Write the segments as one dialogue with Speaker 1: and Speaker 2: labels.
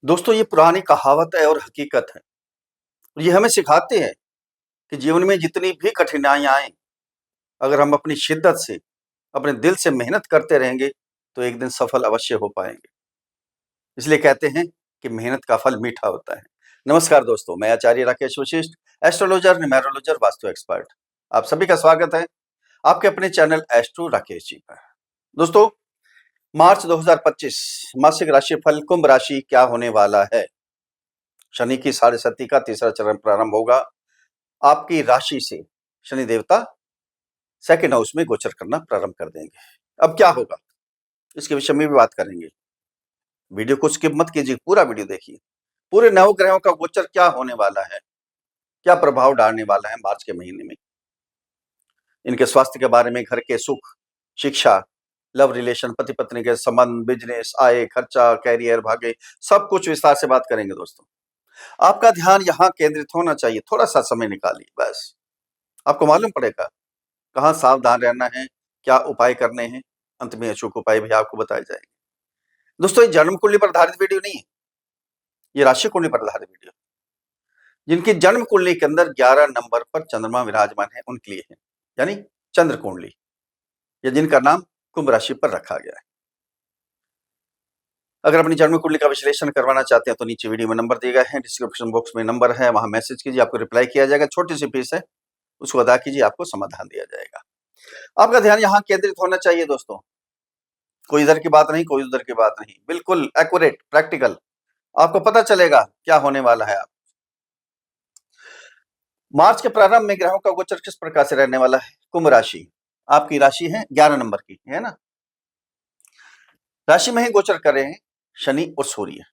Speaker 1: दोस्तों, ये पुरानी कहावत है और हकीकत है। ये हमें सिखाते हैं कि जीवन में जितनी भी कठिनाइयाँ आएँ, अगर हम अपनी शिद्दत से, अपने दिल से मेहनत करते रहेंगे, तो एक दिन सफल अवश्य हो पाएँगे। इसलिए कहते हैं कि मेहनत का फल मीठा होता है। नमस्कार दोस्तों, मैं आचार्य राकेश वशिष्ठ, एस्ट्रोलॉजर, न्यूमेरोलॉजर, वास्तु एक्सपर्ट। आप सभी का स्वागत है आपके अपने चैनल एस्ट्रो राकेश जी पर। दोस्तों, मार्च 2025 मासिक राशिफल कुंभ राशि क्या होने वाला है? शनि की साढ़े सती का तीसरा चरण प्रारंभ होगा। आपकी राशि से शनि देवता सेकंड हाउस में गोचर करना प्रारंभ कर देंगे। अब क्या होगा इसके विषय में भी बात करेंगे। वीडियो को स्किप मत कीजिए, पूरा वीडियो देखिए। पूरे नवग्रहों का गोचर क्या होने वाला है, क्या प्रभाव डालने वाला है मार्च के महीने में, इनके स्वास्थ्य के बारे में, घर के सुख, शिक्षा, लव रिलेशन, पति पत्नी के संबंध, बिजनेस, आय, खर्चा, कैरियर, भाग्य, सब कुछ विस्तार से बात करेंगे। दोस्तों, आपका ध्यान यहाँ केंद्रित होना चाहिए। थोड़ा सा समय निकालिए, बस आपको मालूम पड़ेगा कहाँ सावधान रहना है, क्या उपाय करने हैं। अंत में अचूक उपाय भी आपको बताए जाएंगे। दोस्तों, ये जन्म कुंडली पर आधारित वीडियो नहीं है, ये राशि कुंडली पर आधारित वीडियो। जिनकी जन्म कुंडली के अंदर 11 नंबर पर चंद्रमा विराजमान है उनके लिए है, यानी चंद्र कुंडली, या जिनका नाम कुंभ राशि पर रखा गया है। अगर अपनी जन्म कुंडली का विश्लेषण करवाना चाहते हैं तो नीचे वीडियो में नंबर दिए गए हैं, डिस्क्रिप्शन बॉक्स में नंबर है, वहां मैसेज कीजिए, आपको रिप्लाई किया जाएगा। छोटी सी फीस है, उसको अदा कीजिए, आपको समाधान दिया जाएगा। आपका ध्यान यहाँ केंद्रित होना चाहिए दोस्तों। कोई इधर की बात नहीं, कोई उधर की बात नहीं, बिल्कुल एक्यूरेट, प्रैक्टिकल। आपको पता चलेगा क्या होने वाला है। आप मार्च के प्रारंभ में ग्रहों का गोचर किस प्रकार से रहने वाला है? कुंभ राशि आपकी राशि है 11 नंबर की, है ना। राशि में ही गोचर कर रहे हैं शनि और सूर्य।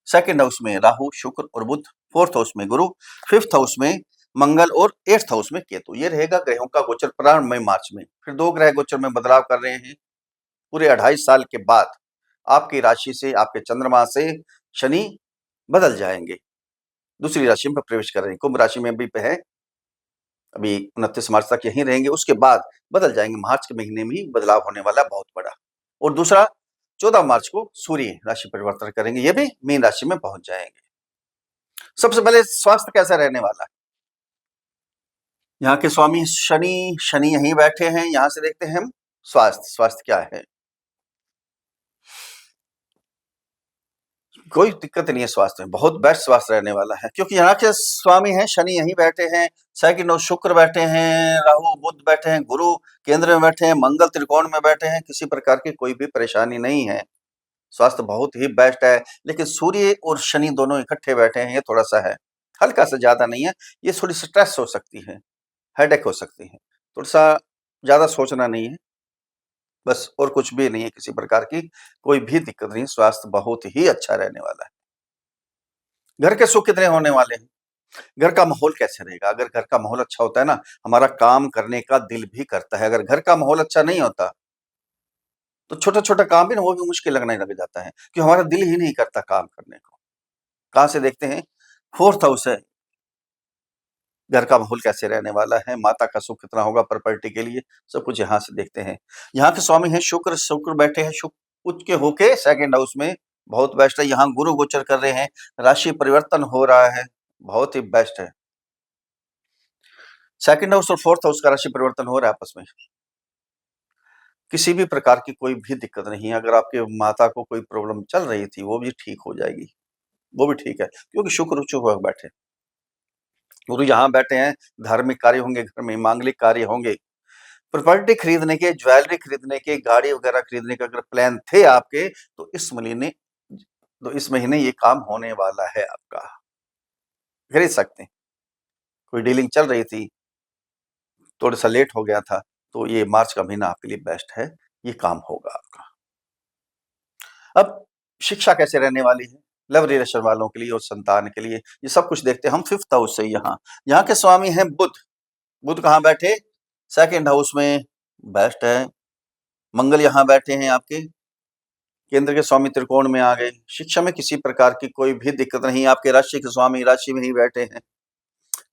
Speaker 1: सेकंड हाउस में राहु, शुक्र और बुध, फोर्थ हाउस में गुरु, फिफ्थ हाउस में मंगल और एट्थ हाउस में केतु। ये रहेगा ग्रहों का गोचर प्रारंभ में मार्च में। फिर दो ग्रह गोचर में बदलाव कर रहे हैं। पूरे 2.5 साल के बाद आपकी राशि से, आपके चंद्रमा से शनि बदल जाएंगे, दूसरी राशि में प्रवेश कर रहे हैं। कुंभ राशि में भी है, अभी 29 मार्च तक यहीं रहेंगे, उसके बाद बदल जाएंगे। मार्च के महीने में ही बदलाव होने वाला है, बहुत बड़ा। और दूसरा 14 मार्च को सूर्य राशि परिवर्तन करेंगे, ये भी मीन राशि में पहुंच जाएंगे। सबसे पहले स्वास्थ्य कैसा रहने वाला है? यहाँ के स्वामी शनि, शनि यहीं बैठे हैं। यहां से देखते हैं हम स्वास्थ्य, स्वास्थ्य क्या है। कोई दिक्कत नहीं है स्वास्थ्य में, बहुत बेस्ट स्वास्थ्य रहने वाला है, क्योंकि यहाँ के स्वामी हैं शनि यहीं बैठे हैं, सेकंड और शुक्र बैठे हैं, राहु बुध बैठे हैं, गुरु केंद्र में बैठे हैं, मंगल त्रिकोण में बैठे हैं। किसी प्रकार की कोई भी परेशानी नहीं है, स्वास्थ्य बहुत ही बेस्ट है। लेकिन सूर्य और शनि दोनों इकट्ठे बैठे हैं, ये थोड़ा सा है, हल्का सा, ज्यादा नहीं है। ये थोड़ी स्ट्रेस हो सकती है, हेडेक हो सकती है, थोड़ा सा ज्यादा सोचना नहीं है, बस, और कुछ भी नहीं है। किसी प्रकार की कोई भी दिक्कत नहीं, स्वास्थ्य बहुत ही अच्छा रहने वाला है। घर के सुख कितने होने वाले हैं? घर का माहौल कैसे रहेगा? अगर घर का माहौल अच्छा होता है ना, हमारा काम करने का दिल भी करता है। अगर घर का माहौल अच्छा नहीं होता तो छोटा छोटा काम भी ना, वो भी मुश्किल लगने लग जाता है, क्योंकि हमारा दिल ही नहीं करता काम करने को। कहां से देखते हैं? फोर्थ हाउस है। घर का माहौल कैसे रहने वाला है, माता का सुख कितना होगा प्रॉपर्टी के लिए, सब कुछ यहाँ से देखते हैं। यहाँ के स्वामी हैं शुक्र, शुक्र बैठे हैं शुक्र उच्च के होके सेकंड हाउस में, बहुत बेस्ट है। यहाँ गुरु गोचर कर रहे हैं, राशि परिवर्तन हो रहा है, बहुत ही बेस्ट है। सेकंड हाउस और फोर्थ हाउस का राशि परिवर्तन हो रहा है आपस में। किसी भी प्रकार की कोई भी दिक्कत नहीं है। अगर आपके माता को कोई प्रॉब्लम चल रही थी, वो भी ठीक हो जाएगी, वो भी ठीक है, क्योंकि शुक्र उच्च होकर बैठे, गुरु यहाँ बैठे हैं। धार्मिक कार्य होंगे, घर में मांगलिक कार्य होंगे, प्रॉपर्टी खरीदने के, ज्वेलरी खरीदने के, गाड़ी वगैरह खरीदने के अगर प्लान थे आपके, तो इस महीने ये काम होने वाला है आपका, खरीद सकते हैं। कोई डीलिंग चल रही थी, थोड़ा सा लेट हो गया था, तो ये मार्च का महीना आपके लिए बेस्ट है, ये काम होगा आपका। अब शिक्षा कैसे रहने वाली है लव रिलेशन वालों के लिए और संतान के लिए, ये सब कुछ देखते हैं हम फिफ्थ हाउस से। यहाँ के स्वामी हैं बुध। बुध कहाँ बैठे? सेकंड हाउस में, बेस्ट है। मंगल यहाँ बैठे हैं आपके, केंद्र के स्वामी त्रिकोण में आ गए। शिक्षा में किसी प्रकार की कोई भी दिक्कत नहीं। आपके राशि के स्वामी राशि में ही बैठे हैं,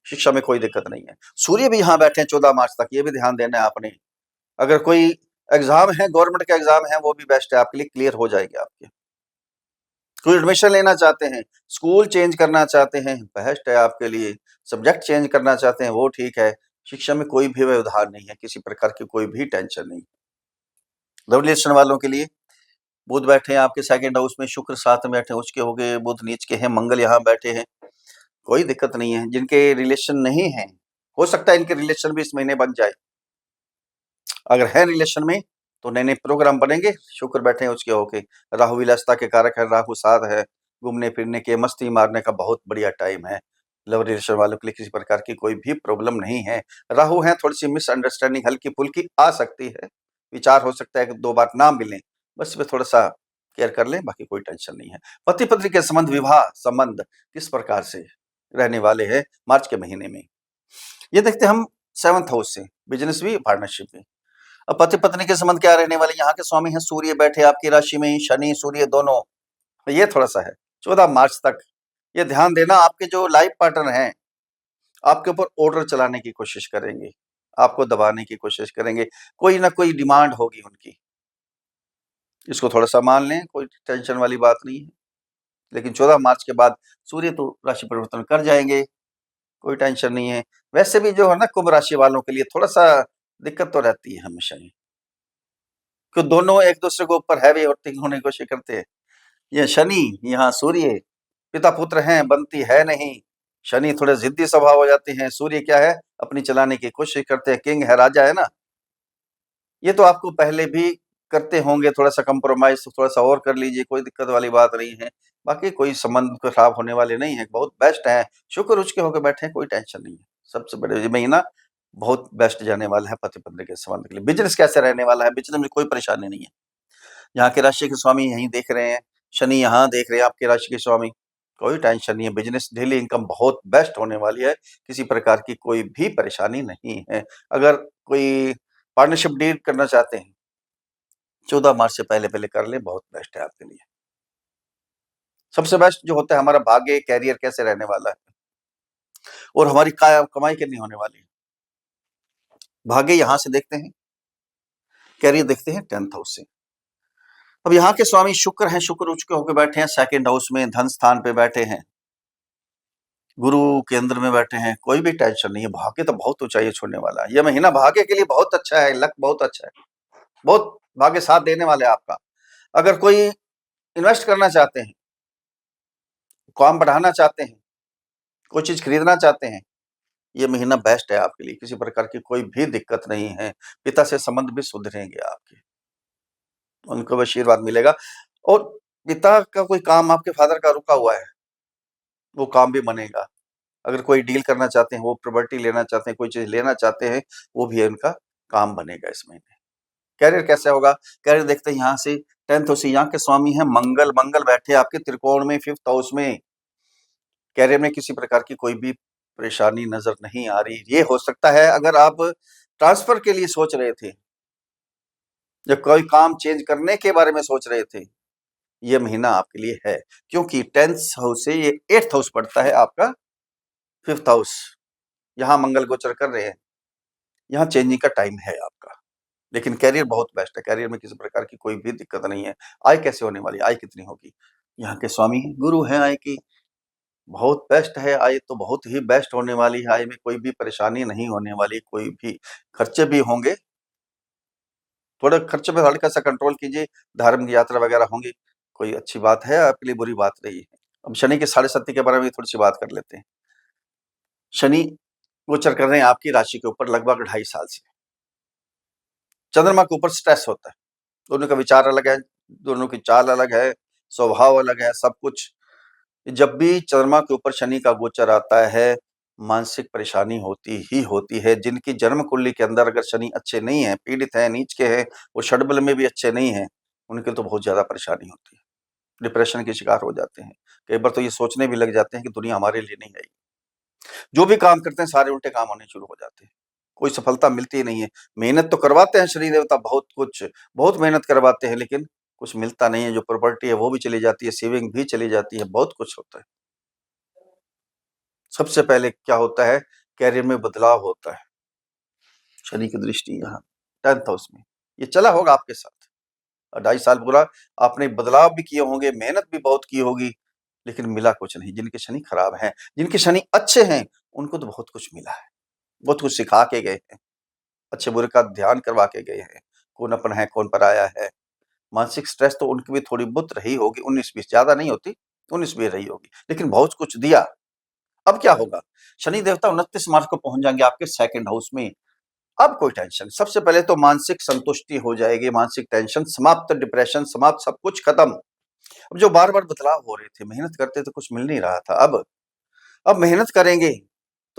Speaker 1: शिक्षा में कोई दिक्कत नहीं है। सूर्य भी यहाँ बैठे हैं 14 मार्च तक, ये भी ध्यान देना है आपने। अगर कोई एग्जाम है, गवर्नमेंट के एग्जाम है, वो भी बेस्ट है आपके लिए, क्लियर हो जाएंगे आपके। कोई एडमिशन लेना चाहते हैं, स्कूल चेंज करना चाहते हैं, बेस्ट है आपके लिए। सब्जेक्ट चेंज करना चाहते हैं, वो ठीक है। शिक्षा में कोई भी व्यवधान नहीं है, किसी प्रकार की कोई भी टेंशन नहीं। लव रिलेशन वालों के लिए बुध बैठे हैं आपके सेकंड हाउस में, शुक्र साथ में बैठे हैं, उसके हो गए, बुध नीच के हैं, मंगल यहाँ बैठे हैं, कोई दिक्कत नहीं है। जिनके रिलेशन नहीं है, हो सकता है इनके रिलेशन भी इस महीने बन जाए। अगर है रिलेशन में तो नए नए प्रोग्राम बनेंगे। शुक्र बैठे हैं उसके होके, राहु विलासिता के कारक है, राहु साथ है, घूमने फिरने के, मस्ती मारने का बहुत बढ़िया टाइम है। लव रिलेशन वालों के लिए किसी प्रकार की कोई भी प्रॉब्लम नहीं है। राहु है, थोड़ी सी मिसअंडरस्टैंडिंग हल्की फुल्की आ सकती है, विचार हो सकता है कि 2 बार ना मिलें, बस इसमें थोड़ा सा केयर कर लें, बाकी कोई टेंशन नहीं है। पति पत्नी के संबंध, विवाह संबंध किस प्रकार से रहने वाले हैं मार्च के महीने में, ये देखते हैं हम 7th हाउस से, बिजनेस भी, पार्टनरशिप भी। अब पति पत्नी के संबंध क्या रहने वाले, यहाँ के स्वामी हैं सूर्य, बैठे आपकी राशि में ही, शनि सूर्य दोनों। ये थोड़ा सा है 14 मार्च तक। ये ध्यान देना, आपके जो लाइफ पार्टनर हैं आपके ऊपर ऑर्डर चलाने की कोशिश करेंगे, आपको दबाने की कोशिश करेंगे, कोई ना कोई डिमांड होगी उनकी। इसको थोड़ा सा मान लें, कोई टेंशन वाली बात नहीं है। लेकिन 14 मार्च के बाद सूर्य तो राशि परिवर्तन कर जाएंगे, कोई टेंशन नहीं है। वैसे भी जो है ना, कुंभ राशि वालों के लिए थोड़ा सा दिक्कत तो रहती है हमेशा ही, क्यों दोनों एक दूसरे के ऊपर हैवी और थिंक होने की कोशिश करते हैं। ये शनि, यहाँ सूर्य, पिता पुत्र हैं, बनती है नहीं। शनि थोड़े जिद्दी स्वभाव हो जाते हैं, सूर्य क्या है, अपनी चलाने की कोशिश करते हैं, किंग है, राजा है ना। ये तो आपको पहले भी करते होंगे, थोड़ा सा कंप्रोमाइज थोड़ा सा और कर लीजिए, कोई दिक्कत वाली बात नहीं है। बाकी कोई संबंध खराब होने वाले नहीं है, बहुत बेस्ट है। शुक्र उच के होकर बैठे हैं, कोई टेंशन नहीं है। सबसे बड़े ये महीना बहुत बेस्ट जाने वाला है पति पत्नी के संबंध के लिए। बिजनेस कैसे रहने वाला है, बिजनेस में कोई परेशानी नहीं है। यहाँ के राशि के स्वामी यहीं देख रहे हैं, शनि यहाँ देख रहे हैं आपके राशि के स्वामी, कोई टेंशन नहीं है। बिजनेस डेली इनकम बहुत बेस्ट होने वाली है, किसी प्रकार की कोई भी परेशानी नहीं है। अगर कोई पार्टनरशिप डील करना चाहते हैं 14 मार्च से पहले पहले कर लें, बहुत बेस्ट है आपके लिए। सबसे बेस्ट जो होता है हमारा भाग्य, कैरियर कैसे रहने वाला है और हमारी कमाई कितनी होने वाली है। भाग्य यहाँ से देखते हैं, कैरियर देखते हैं 10th हाउस से। अब यहाँ के स्वामी शुक्र हैं, शुक्र उच्च के होकर बैठे हैं सेकंड हाउस में, धन स्थान पे बैठे हैं, गुरु केंद्र में बैठे हैं, कोई भी टेंशन नहीं है। भाग्य तो बहुत ऊंचाई छोड़ने वाला है, यह महीना भाग्य के लिए बहुत अच्छा है, लक बहुत अच्छा है, बहुत भाग्य साथ देने वाले आपका। अगर कोई इन्वेस्ट करना चाहते हैं, काम बढ़ाना चाहते हैं, कोई चीज खरीदना चाहते हैं, ये महीना बेस्ट है आपके लिए, किसी प्रकार की कोई भी दिक्कत नहीं है। पिता से संबंध भी सुधरेंगे आपके, उनको आशीर्वाद मिलेगा। और पिता का कोई काम आपके फादर का रुका हुआ है, वो काम भी बनेगा। अगर कोई डील करना चाहते हैं, वो प्रॉपर्टी लेना चाहते हैं, कोई चीज लेना चाहते हैं, वो भी उनका काम बनेगा इस महीने। कैरियर कैसे होगा, कैरियर देखते हैं यहाँ से 10th हाउस से। यहाँ के स्वामी हैं मंगल, मंगल बैठे आपके त्रिकोण में 5th हाउस में। कैरियर में किसी प्रकार की कोई भी परेशानी नजर नहीं आ रही। ये हो सकता है अगर आप ट्रांसफर के लिए सोच रहे थे या कोई काम चेंज करने के बारे में सोच रहे थे, ये महीना आपके लिए है, क्योंकि 10th हाउस से ये 8th हाउस पड़ता है आपका, 5th हाउस। यहाँ मंगल गोचर कर रहे हैं, यहाँ चेंजिंग का टाइम है आपका। लेकिन कैरियर बहुत बेस्ट है, कैरियर में किसी प्रकार की कोई भी दिक्कत नहीं है। आय कैसे होने वाली, आय कितनी होगी, यहाँ के स्वामी गुरु हैं आय की, बहुत बेस्ट है। आय तो बहुत ही बेस्ट होने वाली है, आय में कोई भी परेशानी नहीं होने वाली। कोई भी खर्चे भी होंगे, थोड़े खर्चे पे हल्का सा कंट्रोल कीजिए, धार्मिक यात्रा वगैरह होंगी, कोई अच्छी बात है आपके लिए, बुरी बात नहीं है। अब शनि के साढ़े सत्य के बारे में थोड़ी सी बात कर लेते हैं। शनि गोचर कर रहे हैं आपकी राशि के ऊपर लगभग 2.5 साल से। चंद्रमा के ऊपर स्ट्रेस होता है, दोनों का विचार अलग है, दोनों की चाल अलग है, स्वभाव अलग है, सब कुछ। जब भी चंद्रमा के ऊपर शनि का गोचर आता है, मानसिक परेशानी होती ही होती है। जिनकी जन्म कुंडली के अंदर अगर शनि अच्छे नहीं है, पीड़ित है, नीच के हैं, वो षडबल में भी अच्छे नहीं है, उनके तो बहुत ज्यादा परेशानी होती है, डिप्रेशन के शिकार हो जाते हैं। कई बार तो ये सोचने भी लग जाते हैं कि दुनिया हमारे लिए नहीं आई। जो भी काम करते हैं सारे उल्टे काम होने शुरू हो जाते हैं, कोई सफलता मिलती ही नहीं है। मेहनत तो करवाते हैं शनि देवता, बहुत कुछ, बहुत मेहनत करवाते हैं, लेकिन कुछ मिलता नहीं है। जो प्रॉपर्टी है वो भी चली जाती है, सेविंग भी चली जाती है, बहुत कुछ होता है। सबसे पहले क्या होता है, कैरियर में बदलाव होता है। शनि की दृष्टि यहाँ 10th हाउस में, ये चला होगा आपके साथ, 2.5 साल पूरा आपने बदलाव भी किए होंगे, मेहनत भी बहुत की होगी, लेकिन मिला कुछ नहीं। जिनके शनि खराब हैं, जिनके शनि अच्छे हैं, उनको तो बहुत कुछ मिला है, बहुत कुछ सिखा के गए हैं, अच्छे-बुरे का ध्यान करवा के गए हैं, कौन अपन है, कौन पराया है। मानसिक स्ट्रेस तो उनकी भी थोड़ी बहुत रही होगी, 19-20 ज़्यादा नहीं होती, 19 भी रही होगी, लेकिन बहुत कुछ दिया। अब क्या होगा? शनि देवता 29 मार्च को पहुँच जाएँगे आपके 2nd हाउस में। अब कोई टेंशन, सबसे पहले तो मानसिक संतुष्टि हो जाएगी, मानसिक टेंशन समाप्त, डिप्रेशन समाप्त, सब कुछ खत्म। अब जो बार-बार बदलाव हो रहे थे, मेहनत करते तो कुछ मिल नहीं रहा था, अब मेहनत करेंगे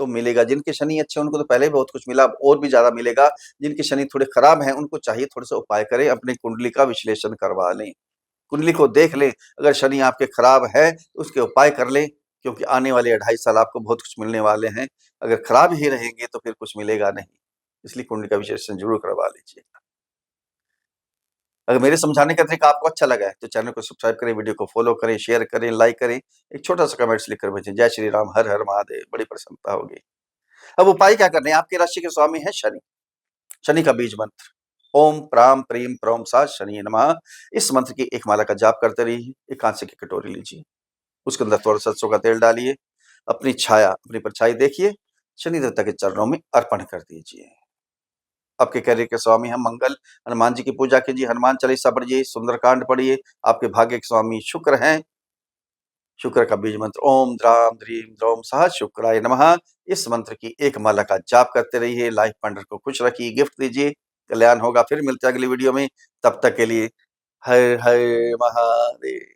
Speaker 1: तो मिलेगा। जिनके शनि अच्छे हैं उनको तो पहले ही बहुत कुछ मिला, अब और भी ज़्यादा मिलेगा। जिनके शनि थोड़े खराब हैं, उनको चाहिए थोड़ा-सा उपाय करें, अपनी कुंडली का विश्लेषण करवा लें। कुंडली को देख लें, अगर शनि आपके खराब है, तो उसके उपाय कर लें, क्योंकि आने वाले 2.5 साल आपको बहुत कुछ मिलने वाले हैं। अगर खराब ही रहेंगे तो फिर कुछ मिलेगा नहीं, इसलिए कुंडली का विश्लेषण ज़रूर करवा लीजिए। अगर मेरे समझाने का तरीका आपको अच्छा लगा है, तो चैनल को सब्सक्राइब करें, वीडियो को फॉलो करें, शेयर करें, लाइक करें। एक छोटा-सा कमेंट्स लिखकर भेजें, जय श्री राम, हर हर महादेव, बड़ी प्रसन्नता होगी। अब उपाय क्या करने हैं? आपकी राशि के स्वामी हैं शनि। शनि का बीज मंत्र ओम प्राम प्रीम प्रौम सा शनि नमः। इस मंत्र की एक माला का जाप करते रहिए। एक कांसे की कटोरी लीजिए, उसके अंदर थोड़ा सरसों का तेल डालिए, अपनी छाया, अपनी परछाई देखिए, शनि देवता के चरणों में अर्पण कर दीजिए। आपके करियर के स्वामी हैं मंगल, हनुमान जी की पूजा कीजिए, हनुमान चालीसा पढ़िए, सुंदरकांड पढ़िए। आपके भाग्य के स्वामी शुक्र हैं, शुक्र का बीज मंत्र ओम द्राम द्रीम द्रौम सह शुक्राय नमः। इस मंत्र की एक माला का जाप करते रहिए। लाइफ पार्टनर को खुश रखिए, गिफ्ट दीजिए, कल्याण होगा। फिर मिलते हैं अगली वीडियो में, तब तक के लिए हर हर महादेव।